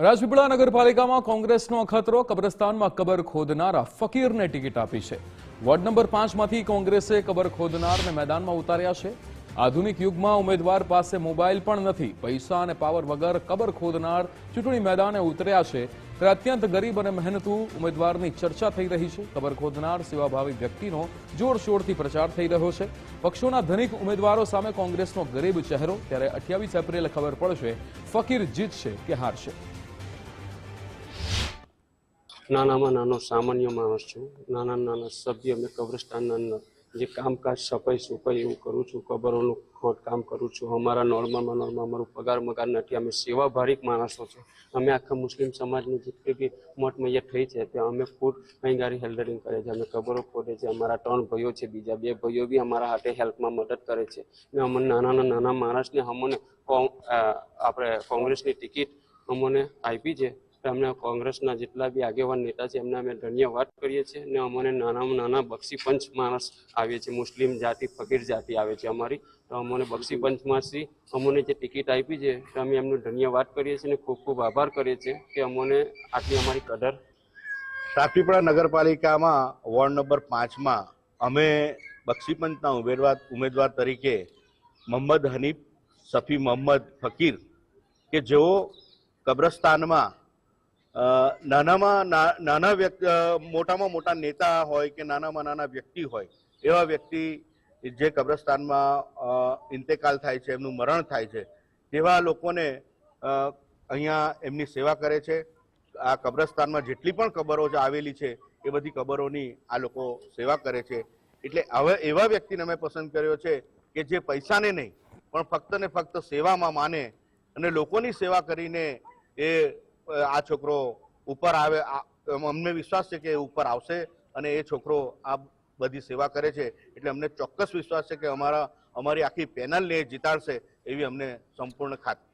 રાજપીપળા નગરપાલિકામાં કોંગ્રેસનો અખતરો, કબ્રસ્તાનમાં કબર ખોદનારા ફકીરને ટિકિટ આપી છે। વોર્ડ નંબર 5માંથી કોંગ્રેસે કબર ખોદનારને મેદાનમાં ઉતાર્યા છે। આધુનિક યુગમાં ઉમેદવાર પાસે મોબાઈલ પણ નથી, પૈસા અને પાવર વગર કબર ખોદનાર ચૂંટણી મેદાને ઉતર્યા છે। ત્યારે અત્યંત ગરીબ અને મહેનતુ ઉમેદવારની ચર્ચા થઈ રહી છે। કબર ખોદનાર સેવાભાવી વ્યક્તિનો જોરશોરથી પ્રચાર થઈ રહ્યો છે। પક્ષોના ધનિક ઉમેદવારો સામે કોંગ્રેસનો ગરીબ ચહેરો। ત્યારે 28 એપ્રિલે ખબર પડશે ફકીર જીતશે કે હારશે। નાનામાં નાનો સામાન્ય માણસ છું। નાના સભ્ય મેં કબ્રસ્તાનના જે કામકાજ સફાઈ સુફાઈ એવું કરું છું, કબરોનું ખોદકામ કરું છું। અમારા નોર્મલમાં અમારું પગાર નથી, અમે સેવાભારી માણસો છે। અમે આખા મુસ્લિમ સમાજની જેટલી બી મોટ મૈયત થઈ છે ત્યાં અમે ફૂડ અહીંગારી હેલ્ડરિંગ કરે છે, અમે કબરો ખોદે છે। અમારા 3 ભાઈઓ છે, બીજા 2 ભાઈઓ બી અમારા હાથે હેલ્પમાં મદદ કરે છે। ને અમને નાના માણસને અમને આપણે કોંગ્રેસની ટિકિટ અમને આપી છે। અમને કોંગ્રેસના જેટલા બી આગેવાન નેતા છે એમને અમે ધન્યવાદ કરીએ છીએ। ને અમને નાનામાં નાના બક્ષી પંચ માણસ આવે છે, મુસ્લિમ જાતિ ફકીર જાતિ આવે છે અમારી, તો અમને બક્ષી પંચમાંથી અમને જે ટિકિટ આપી છે તો અમે એમનો ધન્યવાદ કરીએ છીએ અને ખૂબ ખૂબ આભાર કરીએ છીએ કે અમને આટલી અમારી કદર। રાજપીપળા નગરપાલિકામાં વોર્ડ નંબર 5માં અમે બક્ષી પંચના ઉમેદવાર તરીકે મોહમ્મદ હનીફ સફી મોહમ્મદ ફકીર કે જેઓ કબ્રસ્તાનમાં નાના વ્યક્તિ, મોટામાં મોટા નેતા હોય કે નાનામાં નાના વ્યક્તિ હોય, એવા વ્યક્તિ જે કબ્રસ્તાનમાં ઇન્તેકાલ થાય છે, એમનું મરણ થાય છે, તેવા લોકોને અહીંયા એમની સેવા કરે છે। આ કબ્રસ્તાનમાં જેટલી પણ કબરો આવેલી છે એ બધી કબરોની આ લોકો સેવા કરે છે। એટલે હવે એવા વ્યક્તિને અમે પસંદ કર્યો છે કે જે પૈસાને નહીં પણ ફક્ત ને ફક્ત સેવામાં માને અને લોકોની સેવા કરીને એ આ છોકરો ઉપર આવે। અમને વિશ્વાસ છે કે ઉપર આવશે અને એ છોકરો આ બધી સેવા કરે છે, એટલે અમને ચોક્કસ વિશ્વાસ છે કે અમારી આખી પેનલને જીતાડશે એવી અમને સંપૂર્ણ ખાતરી।